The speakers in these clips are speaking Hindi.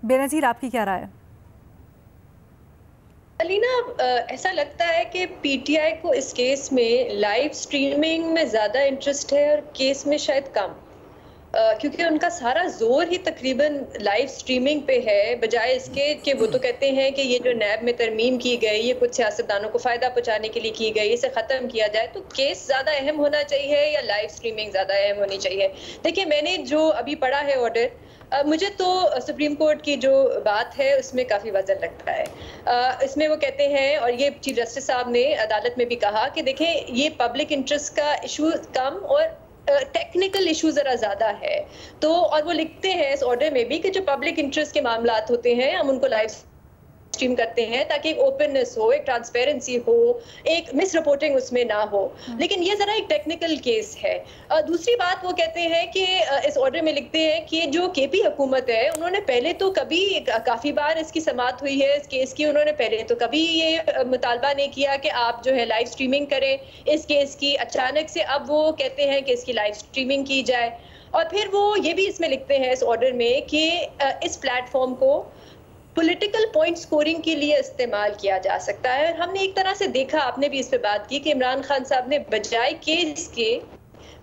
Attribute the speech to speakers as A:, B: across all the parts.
A: बेनज़ीर, आपकी क्या राय है?
B: अलीना, ऐसा लगता है कि पीटीआई को इस केस में लाइव स्ट्रीमिंग में ज़्यादा इंटरेस्ट है और केस में शायद कम, क्योंकि उनका सारा जोर ही तकरीबन लाइव स्ट्रीमिंग पे है, बजाय इसके कि वो तो कहते हैं कि ये जो नैब में तरमीम की गई, ये कुछ सियासतदानों को फ़ायदा पहुंचाने के लिए की गई, इसे ख़त्म किया जाए। तो केस ज़्यादा अहम होना चाहिए या लाइव स्ट्रीमिंग ज़्यादा अहम होनी चाहिए? देखिए, मैंने जो अभी पढ़ा है ऑर्डर, मुझे तो सुप्रीम कोर्ट की जो बात है उसमें काफ़ी वजन लगता है। इसमें वो कहते हैं, और ये चीफ जस्टिस साहब ने अदालत में भी कहा कि देखें, ये पब्लिक इंटरेस्ट का इशू कम और टेक्निकल इशू जरा ज्यादा है। तो और वो लिखते हैं इस ऑर्डर में भी कि जो पब्लिक इंटरेस्ट के मामलात होते हैं हम उनको लाइव स्ट्रीम करते हैं ताकि एक ओपननेस हो, एक ट्रांसपेरेंसी हो, एक मिस रिपोर्टिंग उसमें ना हो। लेकिन ये जरा एक टेक्निकल केस है। दूसरी बात वो कहते हैं कि इस ऑर्डर में लिखते हैं कि जो केपी हुकूमत है उन्होंने पहले तो कभी, काफी बार इसकी समाअत हुई है इस केस की, उन्होंने पहले तो कभी ये मुतालबा नहीं किया कि आप जो है लाइव स्ट्रीमिंग करें इस केस की। अचानक से अब वो कहते हैं कि इसकी लाइव स्ट्रीमिंग की जाए। और फिर वो ये भी इसमें लिखते हैं इस ऑर्डर में कि इस प्लेटफॉर्म को पॉलिटिकल पॉइंट स्कोरिंग के लिए इस्तेमाल किया जा सकता है। हमने एक तरह से देखा, आपने भी इस पे बात की, कि इमरान खान साहब ने बजाय केस के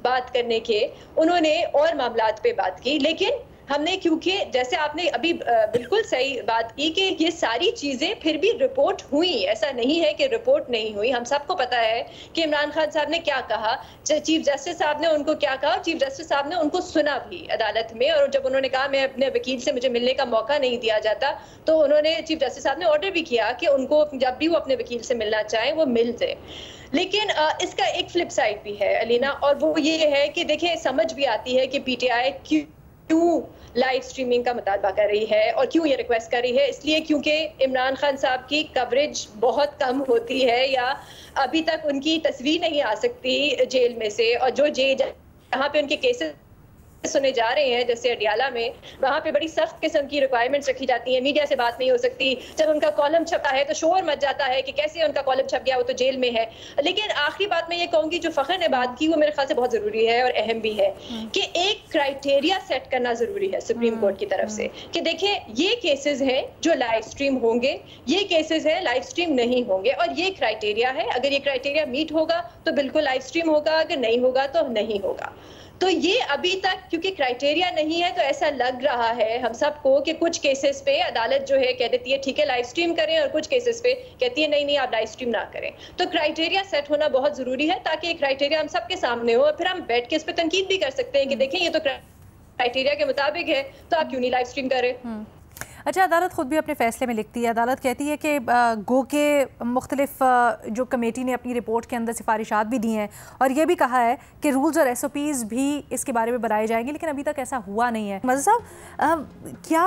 B: बात करने के उन्होंने और मामलात पे बात की। लेकिन हमने, क्योंकि जैसे आपने अभी बिल्कुल सही बात की कि ये सारी चीजें फिर भी रिपोर्ट हुई, ऐसा नहीं है कि रिपोर्ट नहीं हुई। हम सबको पता है कि इमरान खान साहब ने क्या कहा, चीफ जस्टिस साहब ने उनको क्या कहा, चीफ जस्टिस साहब ने उनको सुना भी अदालत में। और जब उन्होंने कहा मैं अपने वकील से, मुझे मिलने का मौका नहीं दिया जाता, तो उन्होंने, चीफ जस्टिस साहब ने ऑर्डर भी किया कि उनको जब भी वो अपने वकील से मिलना चाहें वो मिल जाए। लेकिन इसका एक फ्लिप साइड भी है अलीना, और वो ये है कि देखें, समझ भी आती है कि पीटीआई क्यों लाइव स्ट्रीमिंग का मुतालबा कर रही है और क्यों ये रिक्वेस्ट कर रही है। इसलिए क्योंकि इमरान खान साहब की कवरेज बहुत कम होती है, या अभी तक उनकी तस्वीर नहीं आ सकती जेल में से। और जो जेल जहाँ पे उनके केसेस सुने जा रहे हैं, जैसे अडियाला में, वहां पे बड़ी सख्त किस्म की रिक्वायरमेंट्स रखी जाती हैं, मीडिया से बात नहीं हो सकती। जब उनका कॉलम छपता है तो शोर मच जाता है कि कैसे उनका कॉलम छप गया, वो तो जेल में है। लेकिन आखिरी बात मैं ये कहूंगी, जो फखर ने बात की वो मेरे ख्याल से बहुत जरूरी है और अहम भी है, कि एक क्राइटेरिया सेट करना जरूरी है सुप्रीम कोर्ट की तरफ से, कि देखिए ये केसेस हैं जो लाइव स्ट्रीम होंगे, ये केसेस हैं लाइव स्ट्रीम नहीं होंगे, और ये क्राइटेरिया है। अगर ये क्राइटेरिया मीट होगा तो बिल्कुल लाइव स्ट्रीम होगा, अगर नहीं होगा तो नहीं होगा। तो ये अभी तक क्योंकि क्राइटेरिया नहीं है, तो ऐसा लग रहा है हम सबको कि कुछ केसेस पे अदालत जो है कह देती है ठीक है लाइव स्ट्रीम करें, और कुछ केसेस पे कहती है नहीं नहीं आप लाइव स्ट्रीम ना करें। तो क्राइटेरिया सेट होना बहुत जरूरी है, ताकि क्राइटेरिया हम सबके सामने हो, और फिर हम बैठ के इस पे तनकीद भी कर सकते हैं कि देखें ये तो क्राइटेरिया के मुताबिक है, तो आप क्यों नहीं लाइव स्ट्रीम करें।
A: अच्छा, अदालत ख़ुद भी अपने फ़ैसले में लिखती है, अदालत कहती है कि गो के मुख्तलिफ जो कमेटी ने अपनी रिपोर्ट के अंदर सिफारिशात भी दी हैं, और ये भी कहा है कि रूल्स और SOPs भी इसके बारे में बनाए जाएंगे, लेकिन अभी तक ऐसा हुआ नहीं है। मज़हर साहब, क्या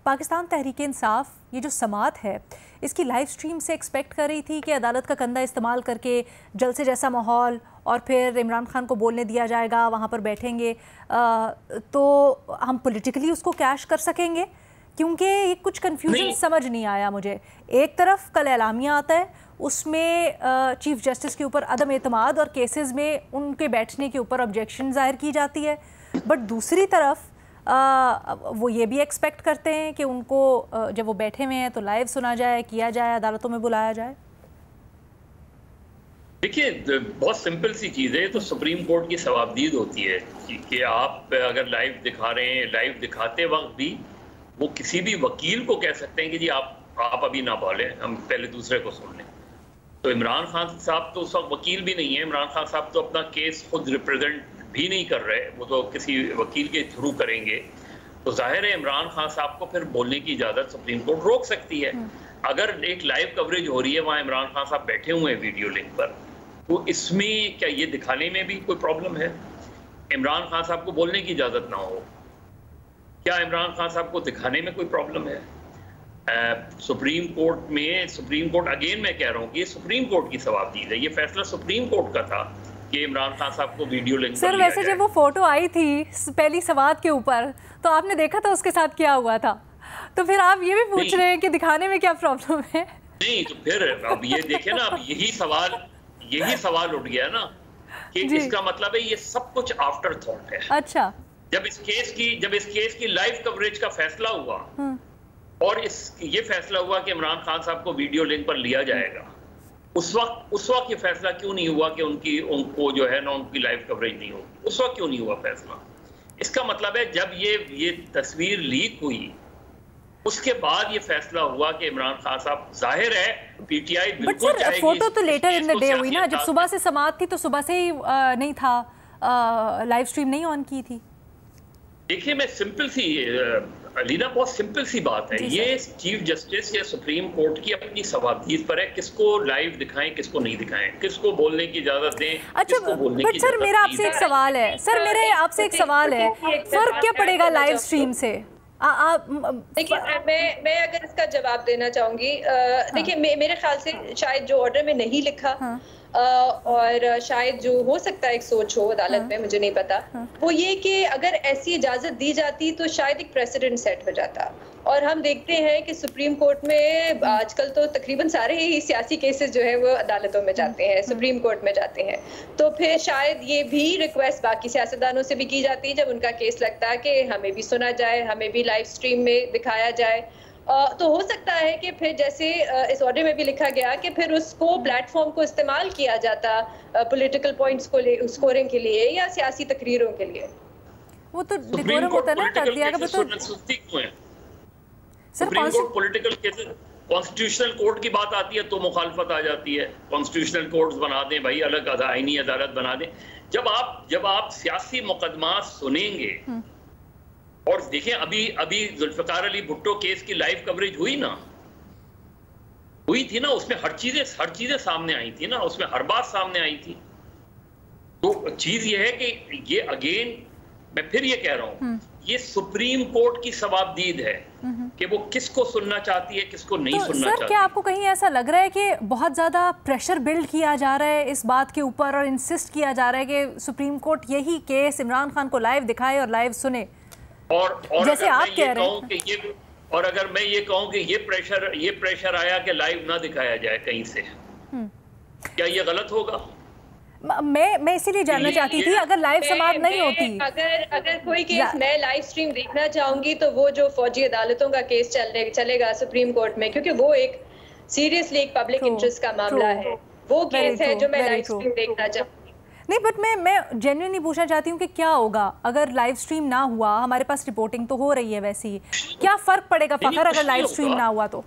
A: पाकिस्तान तहरीक इंसाफ ये जो समात है इसकी लाइव स्ट्रीम से एक्सपेक्ट कर रही थी कि अदालत का कंधा इस्तेमाल करके जलसे जैसा माहौल, और फिर इमरान खान को बोलने दिया जाएगा, वहाँ पर बैठेंगे तो हम पॉलिटिकली उसको कैश कर सकेंगे? क्योंकि ये कुछ कन्फ्यूजन समझ नहीं आया मुझे। एक तरफ कल एलामिया आता है, उसमें चीफ जस्टिस के ऊपर अदम एतमाद और केसेस में उनके बैठने के ऊपर ऑब्जेक्शन जाहिर की जाती है, बट दूसरी तरफ वो ये भी एक्सपेक्ट करते हैं कि उनको जब वो बैठे हुए हैं तो लाइव सुना जाए, किया जाए, अदालतों में बुलाया जाए।
C: देखिए, बहुत सिंपल सी चीज़ है, तो सुप्रीम कोर्ट की सवाबदीद होती है कि आप अगर लाइव दिखा रहे हैं, लाइव दिखाते वक्त भी वो किसी भी वकील को कह सकते हैं कि जी आप अभी ना बोलें, हम पहले दूसरे को सुन लें। तो इमरान खान साहब तो उस वक्त वकील भी नहीं है, इमरान खान साहब तो अपना केस खुद रिप्रेजेंट भी नहीं कर रहे, वो तो किसी वकील के थ्रू करेंगे। तो जाहिर है इमरान खान साहब को फिर बोलने की इजाज़त सुप्रीम कोर्ट रोक सकती है। अगर एक लाइव कवरेज हो रही है, वहाँ इमरान खान साहब बैठे हुए हैं वीडियो लिंक पर, तो इसमें क्या ये दिखाने में भी कोई प्रॉब्लम है? इमरान खान साहब को बोलने की इजाज़त ना हो, क्या इमरान खान साहब को दिखाने में कोई प्रॉब्लम है? सुप्रीम कोर्ट अगेन मैं कह रहा हूँ कि ये सुप्रीम कोर्ट की सवाबदीद है, ये फैसला सुप्रीम कोर्ट का था कि इमरान खान साहब को वीडियो लिंक
A: सर वैसे जब वो फोटो आई थी पहली समाअत के ऊपर, तो आपने देखा था उसके साथ क्या हुआ था, तो फिर आप ये भी पूछ रहे हैं कि दिखाने में क्या प्रॉब्लम है?
C: नहीं, तो फिर अब ये देखे ना, अब यही सवाल उठ गया ना कि इसका मतलब है ये सब कुछ आफ्टर थॉट है।
A: अच्छा,
C: जब इस केस की लाइव कवरेज का फैसला हुआ और ये फैसला हुआ कि इमरान खान साहब को वीडियो लिंक पर लिया जाएगा, उस वक्त ये फैसला क्यों नहीं हुआ कि उनको जो है ना उनकी लाइव कवरेज नहीं होगी? उस वक्त क्यों नहीं हुआ फैसला? इसका मतलब है जब ये तस्वीर लीक हुई उसके बाद ये फैसला हुआ कि इमरान खान साहब, जाहिर है पीटीआई बिल्कुल चाहेगी।
A: फोटो तो लेटर इन द डे हुई ना, जब सुबह से समाअत थी तो सुबह से ही नहीं था, लाइव स्ट्रीम नहीं ऑन की थी।
C: देखिए मैं सिंपल सी अलीना, बहुत सिंपल सी बात है, ये चीफ जस्टिस या सुप्रीम कोर्ट की अपनी सवाबदीद पर है, किसको लाइव दिखाएं किसको नहीं दिखाएं, किसको बोलने की इजाजत दें।
A: अच्छा बट सर मेरा आपसे एक सवाल है, फर्क क्या पड़ेगा लाइव स्ट्रीम से?
B: देखिए मैं अगर इसका जवाब देना चाहूंगी, देखिए मेरे ख्याल से शायद जो ऑर्डर में नहीं लिखा और शायद जो हो सकता है एक सोच हो अदालत में, मुझे नहीं पता, वो ये कि अगर ऐसी इजाजत दी जाती तो शायद एक प्रेसिडेंट सेट हो जाता। और हम देखते हैं कि सुप्रीम कोर्ट में आजकल तो तकरीबन सारे ही सियासी केसेस जो है वो अदालतों में जाते हैं, सुप्रीम कोर्ट में जाते हैं। तो फिर शायद ये भी रिक्वेस्ट बाकी सियासतदानों से भी की जाती है जब उनका केस लगता है कि हमें भी सुना जाए, हमें भी लाइव स्ट्रीम में दिखाया जाए। तो हो सकता है कि फिर जैसे इस ऑर्डर में भी लिखा गया कि फिर उसको प्लेटफॉर्म को इस्तेमाल किया जाता पॉलिटिकल पॉइंट्स को स्कोरिंग के लिए या सियासी तकरीरों के लिए।
A: वो तो डिकोरम होता है ना, कर दिया गया।
C: Supreme court political cases, constitutional court की बात आती है तो मुखालफत आ जाती है, कॉन्स्टिट्यूशनल कोर्ट्स बना दें भाई, अलग आईनी अदालत बना दें। जब आप सियासी मुकदमा सुनेंगे, और देखें अभी जुल्फिकार अली भुट्टो केस की लाइव कवरेज हुई थी ना, उसमें हर चीजें सामने आई थी ना, उसमें हर बात सामने आई थी। तो चीज ये है कि ये अगेन मैं फिर ये कह रहा हूं, ये सुप्रीम कोर्ट की सवाबदीद है कि वो किसको सुनना चाहती है किसको नहीं सुनना चाहती।
A: क्या आपको कहीं ऐसा लग रहा है कि बहुत ज्यादा प्रेशर बिल्ड किया जा रहा है इस बात के ऊपर और इंसिस्ट किया जा रहा है कि सुप्रीम कोर्ट यही केस इमरान खान को लाइव दिखाए और लाइव सुने? और जैसे आप कह रहे हैं,
C: और अगर मैं ये कहूं कि ये प्रेशर आया कि लाइव ना दिखाया जाए कहीं से, क्या ये गलत होगा?
A: मैं इसीलिए जानना चाहती थी, अगर लाइव समाअत नहीं होती,
B: अगर कोई केस मैं लाइव स्ट्रीम देखना चाहूंगी तो वो जो फौजी अदालतों का केस चलेगा सुप्रीम कोर्ट में, क्योंकि वो एक सीरियसली एक पब्लिक इंटरेस्ट का मामला है, वो केस है जो मैं लाइव स्ट्रीम देखना चाहूंगी।
A: नहीं बट मैं जेन्युइनली पूछना चाहती हूँ कि क्या होगा अगर लाइव स्ट्रीम ना हुआ? हमारे पास रिपोर्टिंग तो हो रही है वैसे ही, क्या फर्क पड़ेगा फखर अगर लाइव स्ट्रीम ना हुआ तो?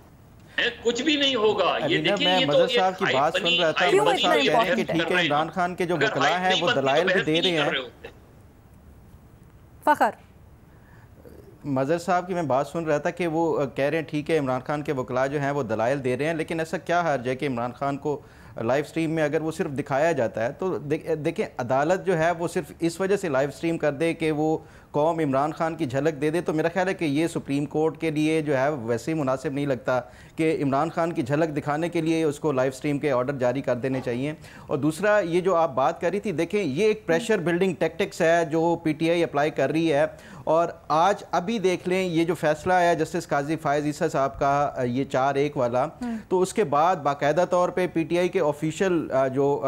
C: कुछ भी नहीं होगा। ये देखिए,
D: मैं मजहर साहब की बात सुन रहा था, मजहर साहब कह रहे हैं कि ठीक है इमरान खान के जो वकला हैं वो दलाइल भी दे रहे हैं।
A: फखर
D: मजहर साहब की मैं बात सुन रहा था कि वो कह रहे हैं ठीक है इमरान खान के वकला जो हैं वो दलाइल दे रहे हैं, लेकिन ऐसा क्या हर्ज है कि इमरान खान को लाइव स्ट्रीम में अगर वो सिर्फ दिखाया जाता है तो देखें अदालत जो है वो सिर्फ इस वजह से लाइव स्ट्रीम कर दे कि वो कौम इमरान खान की झलक दे दे, तो मेरा ख्याल है कि ये सुप्रीम कोर्ट के लिए जो है वैसे ही मुनासिब नहीं लगता कि इमरान खान की झलक दिखाने के लिए उसको लाइव स्ट्रीम के ऑर्डर जारी कर देने चाहिए। और दूसरा ये जो आप बात कर रही थी, देखें ये एक प्रेशर बिल्डिंग टैक्टिक्स है जो पीटीआई अप्लाई कर रही है। और आज अभी देख लें ये जो फैसला आया जस्टिस काजी फायज़ ईसा साहब का, ये 4-1 वाला, तो उसके बाद बाकायदा तौर पे पीटीआई के ऑफिशियल जो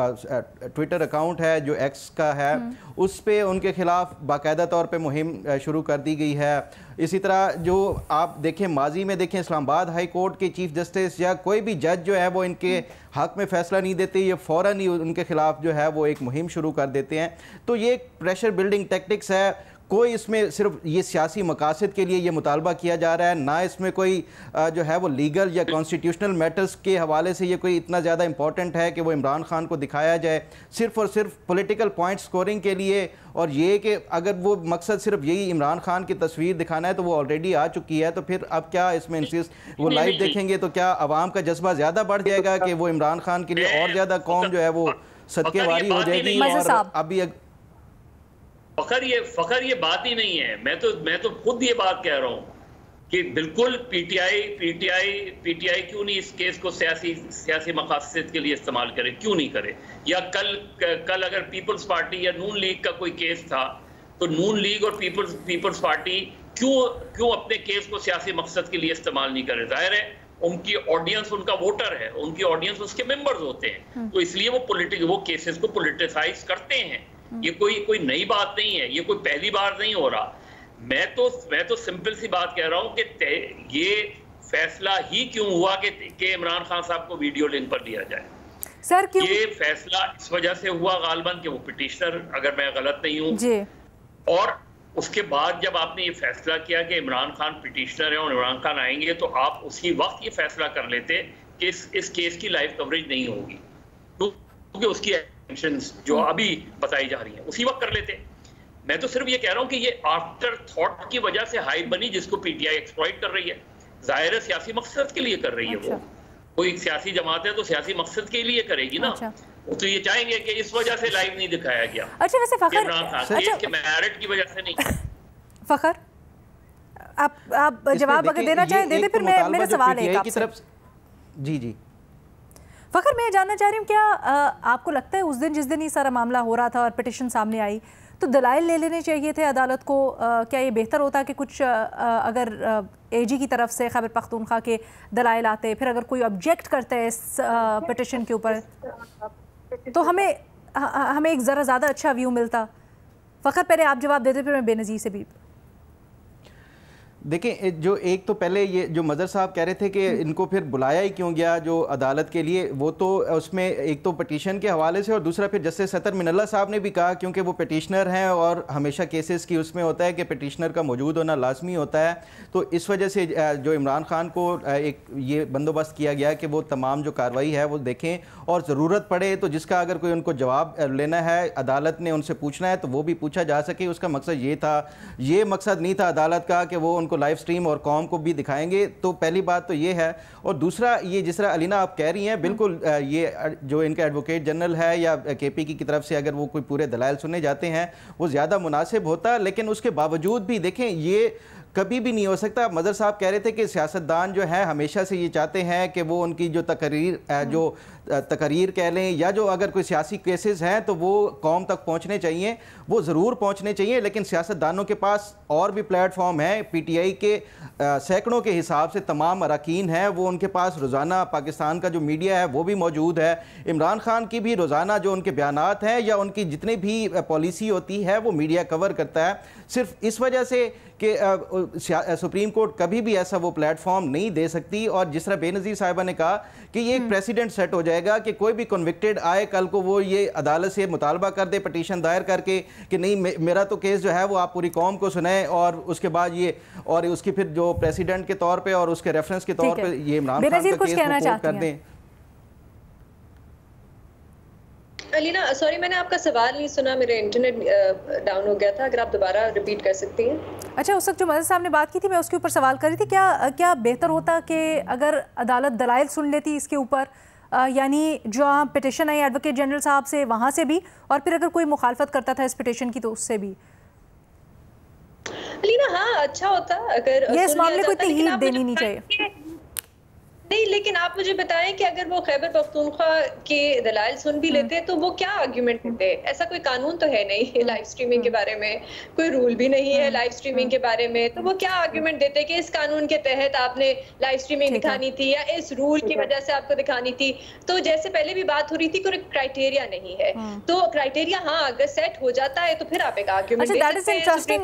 D: ट्विटर अकाउंट है जो एक्स का है उस पे उनके खिलाफ बाकायदा तौर पे मुहिम शुरू कर दी गई है। इसी तरह जो आप देखें माजी में देखें इस्लामाबाद हाई कोर्ट के चीफ जस्टिस या कोई भी जज जो है वो इनके हक में फ़ैसला नहीं देते, ये फ़ौरन ही उनके खिलाफ जो है वो एक मुहिम शुरू कर देते हैं। तो ये एक प्रेशर बिल्डिंग टैक्टिक्स है, कोई इसमें सिर्फ ये सियासी मकासद के लिए ये मुतालबा किया जा रहा है, ना इसमें कोई जो है वो लीगल या कॉन्स्टिट्यूशनल मैटर्स के हवाले से ये कोई इतना ज़्यादा इंपॉर्टेंट है कि वो इमरान खान को दिखाया जाए सिर्फ और सिर्फ पॉलिटिकल पॉइंट स्कोरिंग के लिए। और ये कि अगर वो मकसद सिर्फ यही इमरान खान की तस्वीर दिखाना है तो वो ऑलरेडी आ चुकी है, तो फिर अब क्या इसमें इंसिस्ट वो लाइव देखेंगे तो क्या आवाम का जज्बा ज़्यादा बढ़ जाएगा कि वो इमरान खान के लिए और ज़्यादा कौम जो है वो सदकेवारी हो जाएगी? और अभी
C: फखर ये बात ही नहीं है। मैं तो खुद ये बात कह रहा हूं कि बिल्कुल पीटीआई क्यों नहीं इस केस को सियासी मकासद के लिए इस्तेमाल करे, क्यों नहीं करे? या कल अगर पीपल्स पार्टी या नून लीग का कोई केस था तो नून लीग और पीपल्स पार्टी क्यों अपने केस को सियासी मकसद के लिए इस्तेमाल नहीं करे? जाहिर है उनकी ऑडियंस उनका वोटर है, उनकी ऑडियंस उसके मेंबर्स होते हैं, तो इसलिए वो केसेस को पॉलिटिसाइज करते हैं। ये कोई नई बात नहीं है, ये कोई पहली बार नहीं हो रहा। मैं तो सिंपल सी बात कह रहा हूं कि ये फैसला ही क्यों हुआ कि इमरान खान साहब को वीडियो लिंक पर लिया जाए।
A: सर क्यों? ये
C: फैसला इस वजह से हुआ गालबन कि वो पिटिशनर, अगर मैं गलत नहीं हूं, और उसके बाद जब आपने ये फैसला किया कि इमरान खान पिटिशनर है और इमरान खान आएंगे, तो आप उसी वक्त ये फैसला कर लेते कि इस केस की लाइव कवरेज नहीं होगी, क्योंकि उसकी एक्शंस जो अभी बताई जा रही हैं उसी वक्त कर लेते। मैं तो सिर्फ ये कह रहा हूं कि ये आफ्टर थॉट की वजह से हाइप बनी, जिसको पीटीआई एक्सप्लॉइट कर रही है। जाहिर है सियासी मकसद के लिए कर रही है। वो कोई सियासी जमात है तो सियासी मकसद के लिए करेगी ना। वो तो ये चाहेंगे कि इस वजह से लाइव नहीं दिखाया गया।
A: अच्छा, वैसे फखर,
C: इमरान खान के मेरिट की वजह से नहीं।
A: फखर, आप जवाब अगर देना चाहें दे दे, फिर मैं मेरा सवाल है आपकी तरफ।
D: जी
A: फखर, मैं जानना चाह रही हूँ, क्या आपको लगता है उस दिन जिस दिन ये सारा मामला हो रहा था और पिटिशन सामने आई, तो दलाइल ले लेने चाहिए थे अदालत को? क्या ये बेहतर होता कि कुछ अगर एजी की तरफ से खैबर पख्तूनख्वा के दलाइल आते, फिर अगर कोई ऑब्जेक्ट करता है इस पिटिशन के ऊपर, तो हमें एक ज़रा ज़्यादा अच्छा व्यू मिलता? फ़खर, पहले आप जवाब देते, फिर मैं बेनज़ीर से भी।
D: देखिए, जो एक तो पहले ये जो मज़र साहब कह रहे थे कि इनको फिर बुलाया ही क्यों गया जो अदालत के लिए, वो तो उसमें एक तो पटिशन के हवाले से, और दूसरा फिर जस्टिस सतर मिनल्ला साहब ने भी कहा क्योंकि वो पटिशनर हैं और हमेशा केसेस की उसमें होता है कि पटिशनर का मौजूद होना लाजमी होता है। तो इस वजह से जो इमरान खान को एक ये बंदोबस्त किया गया कि वो तमाम जो कार्रवाई है वो देखें, और ज़रूरत पड़े तो जिसका अगर कोई उनको जवाब लेना है, अदालत ने उनसे पूछना है, तो वो भी पूछा जा सके। उसका मकसद ये था, ये मकसद नहीं था अदालत का कि वो उनको लाइव स्ट्रीम और कौम को भी दिखाएंगे। तो पहली बात तो ये है। और दूसरा, ये जिस तरह अलीना आप कह रही हैं, बिल्कुल ये जो इनका एडवोकेट जनरल है या केपी की तरफ से अगर वो कोई पूरे दलाइल सुने जाते हैं, वो ज़्यादा मुनासिब होता। लेकिन उसके बावजूद भी देखें, ये कभी भी नहीं हो सकता। मदर साहब कह रहे थे कि सियासतदान जो है हमेशा से ये चाहते हैं कि वो उनकी जो तकरीर कह लें, या जो अगर कोई सियासी केसेस हैं तो वो कौम तक पहुंचने चाहिए, वो ज़रूर पहुंचने चाहिए। लेकिन सियासतदानों के पास और भी प्लेटफॉर्म है। पीटीआई के सैकड़ों के हिसाब से तमाम अरकान हैं, वो उनके पास रोज़ाना पाकिस्तान का जो मीडिया है वो भी मौजूद है। इमरान खान की भी रोज़ाना जो उनके बयानात हैं या उनकी जितनी भी पॉलिसी होती है वो मीडिया कवर करता है। सिर्फ इस वजह से कि सुप्रीम कोर्ट कभी भी ऐसा वो प्लेटफॉर्म नहीं दे सकती। और जिस तरह बेनज़ीर साहिबा ने कहा कि ये एक प्रेसिडेंट सेट हो जाएगा कि कोई भी कन्विक्टेड आए कल को, वो ये अदालत से मुतालबा कर दे पटिशन दायर करके कि नहीं, मेरा तो केस जो है वो आप पूरी कौम को सुनाएं, और उसके बाद ये और उसकी फिर जो प्रेसिडेंट के तौर पे और उसके रेफरेंस के तौर पे ये इमरान खान का केस कोर्ट कर दें।
B: अलीना, सॉरी, मैंने आपका सवाल नहीं सुना, मेरा इंटरनेट डाउन हो गया था, अगर आप दोबारा रिपीट कर सकती हैं।
A: अच्छा, उस वक्त जो मदर साहब ने बात की थी, मैं उसके ऊपर सवाल कर रही थी, क्या बेहतर होता कि अगर अदालत दलाइल सुन लेती इसके ऊपर, यानी जो पिटिशन आई एडवोकेट जनरल साहब से, वहाँ से भी, और फिर अगर कोई मुखालफत करता था इस पिटिशन की तो उससे भी?
B: अलीना, हाँ, अच्छा होता अगर
A: ये इस मामले को इतनी हीट देनी नहीं चाहिए।
B: नहीं, लेकिन आप मुझे बताएं कि अगर वो खैबर पख्तूनख्वा के दलाइल सुन भी लेते तो वो क्या आर्ग्यूमेंट देते? ऐसा कोई कानून तो है नहीं लाइव स्ट्रीमिंग के बारे में, कोई रूल भी नहीं है लाइव स्ट्रीमिंग के बारे में, तो वो क्या आर्ग्यूमेंट देते कि इस कानून के तहत आपने लाइव स्ट्रीमिंग दिखानी थी या इस रूल की वजह से आपको दिखानी थी? तो जैसे पहले भी बात हो रही थी, कोई क्राइटेरिया नहीं है। तो क्राइटेरिया हाँ अगर सेट हो जाता है तो फिर आप एक आर्ग्यूमेंट दे सकते हैं।